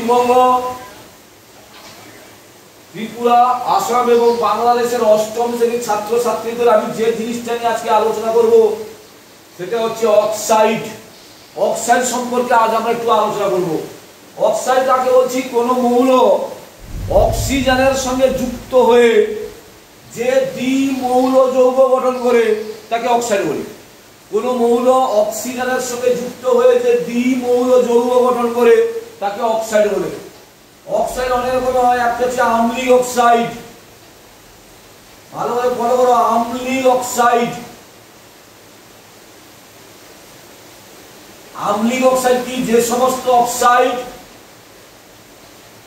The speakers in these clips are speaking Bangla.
পশ্চিমবঙ্গ, ত্রিপুরা, আসাম এবং বাংলাদেশের অষ্টম শ্রেণীর ছাত্রছাত্রীদের আমি যে জিনিসটা নিয়ে আজকে আলোচনা করব সেটা হচ্ছে অক্সাইড। অক্সাইড সম্পর্কে আজ আমরা একটু আলোচনা করব। অক্সাইড কাকে বলছি? কোন মৌল অক্সিজেনের সঙ্গে যুক্ত হয়ে যে দ্বিমৌল যৌগ গঠন করে তাকে অক্সাইড বলি। কোন মৌল অক্সিজেনের সঙ্গে যুক্ত হয়ে যে দ্বিমৌল যৌগ গঠন করে তাকে অক্সাইড বলে। অক্সাইড অনেক রকম হয়। একটা হচ্ছে আম্লিক অক্সাইড, ভালোভাবে ফলো করো, আম্লিক অক্সাইড। আম্লিক অক্সাইড কি? যে সমস্ত অক্সাইড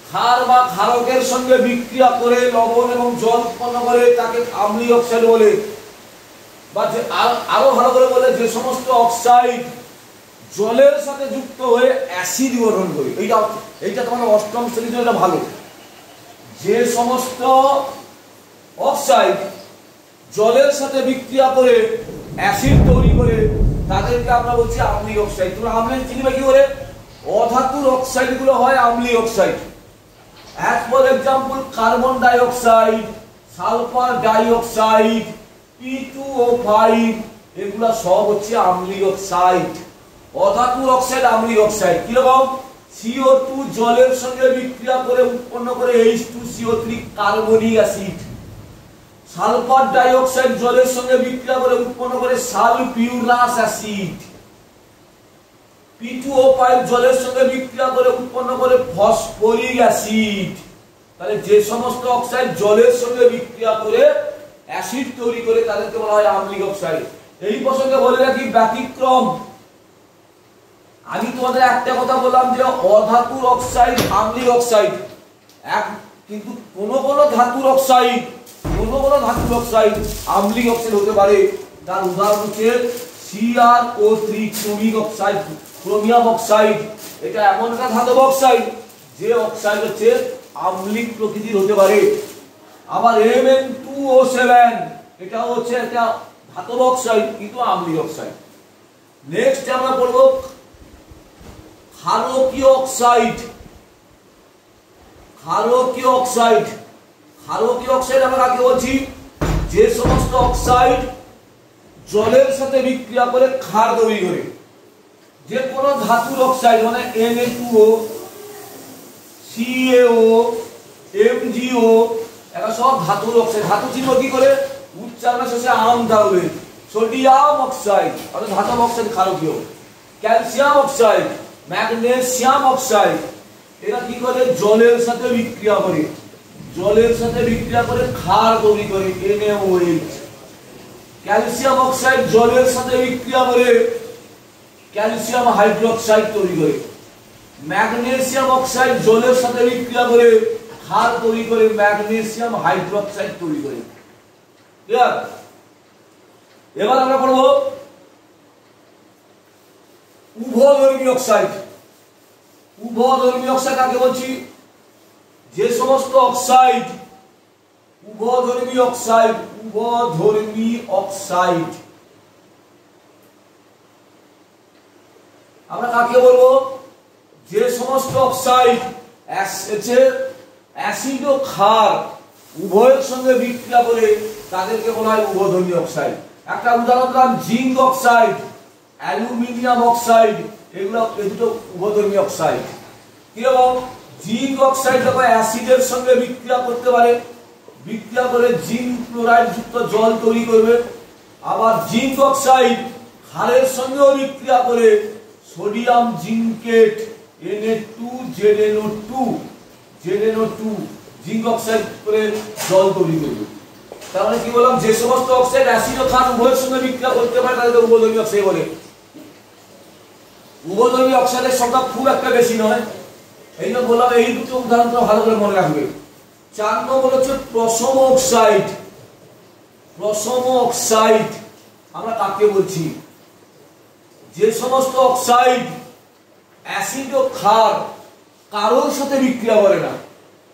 ক্ষার বা ক্ষারকের সঙ্গে বিক্রিয়া করে লবণ এবং জল উৎপন্ন করে তাকে আম্লিক অক্সাইড বলে। বা আরো ভালো করে বলে, যে সমস্ত অক্সাইড জলের সাথে যুক্ত হয়ে অ্যাসিড গঠন করে। এইটা তোমাদের অষ্টম শ্রেণীতে এটা ভালো। যে সমস্ত অক্সাইড জলের সাথে বিক্রিয়া করে অ্যাসিড তৈরি করে তাদেরকে আমরা বলছি আম্লিক অক্সাইড। তোমরা আম্লিক চিনবে কি করে? অধাতুর অক্সাইড গুলো হয় আম্লিক oxide. as for example carbon dioxide, sulphur dioxide, P2O5 এগুলা সব হচ্ছে আম্লিক অক্সাইড। অধাতুর অক্সাইড আম্লিক অক্সাইড কিরকম? CO2 জলের সঙ্গে বিক্রিয়া করে উৎপন্ন করে H2CO3 carbonic acid. Sulphur dioxide জলের সঙ্গে বিক্রিয়া করে উৎপন্ন করে সালফিউরাস অ্যাসিড। P2O5 জলের সঙ্গে বিক্রিয়া করে উৎপন্ন করে ফসফরিক অ্যাসিড। তাহলে যে সমস্ত অক্সাইড জলের সঙ্গে বিক্রিয়া করে অ্যাসিড তৈরি করে তাদেরকে বলা হয় আম্লিক অক্সাইড। এই প্রসঙ্গে বলে রাখি ব্যতিক্রম। আমি তোমাদের একটা কথা বললাম যে অধাতুর অক্সাইড আম্লিক অক্সাইড, কিন্তু কোন কোন ধাতুর অক্সাইড আম্লিক অক্সাইড হতে পারে। তার উদাহরণ হচ্ছে CrO3 chromic oxide, chromium oxide. এটা এমন একটা ধাতব অক্সাইড যে অক্সাইড হচ্ছে আম্লিক প্রকৃতির হতে পারে। আবার Mn2O7 এটা হচ্ছে একটা ধাতব অক্সাইড কিন্তু আম্লিক অক্সাইড। নেক্সট আমরা পড়ব ক্ষারকীয় অক্সাইড। ক্ষারকীয় অক্সাইড আমরা কাকে বলছি? যে সমস্ত অক্সাইড জলের সাথে বিক্রিয়া করে ক্ষার তৈরি করে। যে কোন ধাতুর অক্সাইড মানে Na2O, CaO, MgO এরা সব ধাতুর অক্সাইড। ধাতু চিহ্ন কি করে? উচ্চারণ শেষে আম থাকবে। সোডিয়াম অক্সাইড অর্থাৎ ধাতব অক্সাইড ক্ষারকীয়। ক্যালসিয়াম অক্সাইড, ম্যাগনেসিয়াম অক্সাইড এরা কি করে? জলের সাথে বিক্রিয়া করে ক্ষার তৈরি করে NaOH। ক্যালসিয়াম অক্সাইড জলের সাথে বিক্রিয়া করে ক্যালসিয়াম হাইড্রোক্সাইড তৈরি করে। ম্যাগনেসিয়াম অক্সাইড জলের সাথে বিক্রিয়া করে ক্ষার তৈরি করে ম্যাগনেসিয়াম হাইড্রোক্সাইড তৈরি করে। ক্লিয়ার? এবার আমরা পড়ব উভধর্মী অক্সাইড। উভধর্মী অক্সাইড কাকে বলছি? যে সমস্ত অক্সাইড উভধর্মী অক্সাইড আমরা কাকে বলবো? যে সমস্ত অক্সাইড অ্যাসিড ও ক্ষার উভয়ের সঙ্গে বিক্রিয়া করে তাদেরকে বলা হয় উভধর্মী অক্সাইড। একটা উদাহরণ দিলাম জিঙ্ক অক্সাইড, অ্যালুমিনিয়াম অক্সাইড, এগুলো দুটো উভধর্মী অক্সাইড। কিরকম? জিঙ্ক অক্সাইড যখন অ্যাসিডের সঙ্গে বিক্রিয়া করতে পারে, বিক্রিয়া করে জিঙ্ক ক্লোরাইড যুক্ত জল তৈরি করবে। আবার জিঙ্ক অক্সাইড ক্ষারের সঙ্গেও বিক্রিয়া করে সোডিয়াম জিঙ্কেট Na2ZNO2 জিঙ্ক অক্সাইড করে জল তৈরি করবে। তার মানে কি বললাম? যে সমস্ত অক্সাইড অ্যাসিড ও ক্ষার উভয়ের সঙ্গে বিক্রিয়া করতে পারে তাদের উভধর্মী অক্সাইড বলে। উভধর্মী অক্সাইডের সংখ্যা খুব একটা বেশি নয়। এই জন্য বললাম এই দুটো উদাহরণটা ভালো করে মনে রাখবে। 4 নম্বর হচ্ছে প্রশম অক্সাইড। প্রশম অক্সাইড আমরা কাকে বলছি? যে সমস্ত অক্সাইড অ্যাসিড ও ক্ষার কারোর সাথে বিক্রিয়া করে না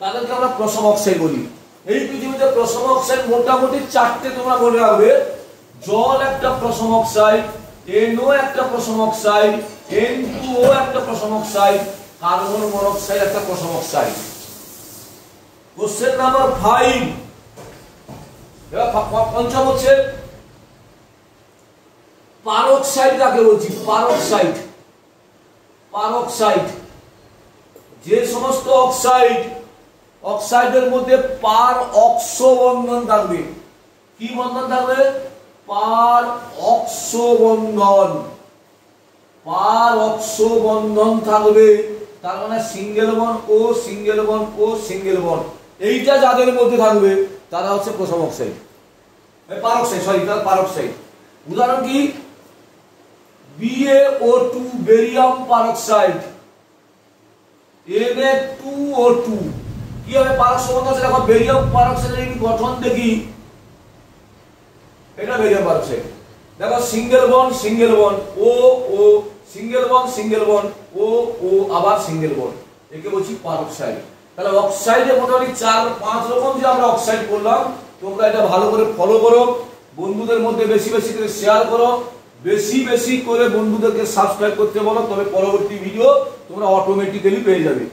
তাদেরকে আমরা প্রশম অক্সাইড বলি। এই পৃথিবীতে প্রশম অক্সাইড মোটামুটি 4টে তোমরা মনে রাখবে। জল একটা প্রশম অক্সাইড, NO একটা প্রশম অক্সাইড, N2O একটা প্রশম অক্সাইড, কার্বন মনোক্সাইড একটা প্রথম অক্সাইড। কোশ্চেন নাম্বার 5, এবার পঞ্চম হচ্ছে পারক্সাইড কাকে বলছি? পারক্সাইড। পারক্সাইড যে সমস্ত অক্সাইডের মধ্যে পার অক্সো বন্ধন থাকবে। কি বন্ধন থাকবে? পার অক্সো বন্ধন। পার অক্সো বন্ধন থাকবে, তার মানে সিঙ্গেল বন্ড ও সিঙ্গেল বন্ড ও সিঙ্গেল বন্ড, এইটা যাদের মধ্যে থাকবে তারা হচ্ছে প্রথম অক্সাইড, পারক্সাইড, সরি তার পারক্সাইড। উদাহরণ কি? BaO2 barium peroxide, Na2O2। কি হবে পারক্স বন্ধন? দেখো বেরিয়াম পারক্সাইডের গঠন দেখি, এটা বেরিয়াম পারক্সাইড। দেখো সিঙ্গেল বন্ড ও ও, সিঙ্গেল বন্ড ও ও, আবার সিঙ্গেল বন্ড, একে বলছি পারক্সাইড। তাহলে অক্সাইডে মোটামুটি 4-5 রকম যে আমরা অক্সাইড করলাম, তোমরা এটা ভালো করে ফলো করো, বন্ধুদের মধ্যে বেশি বেশি করে শেয়ার করো, বেশি বেশি করে বন্ধুদেরকে সাবস্ক্রাইব করতে বলো, তবে পরবর্তী ভিডিও তোমরা অটোমেটিক্যালি পেয়ে যাবে।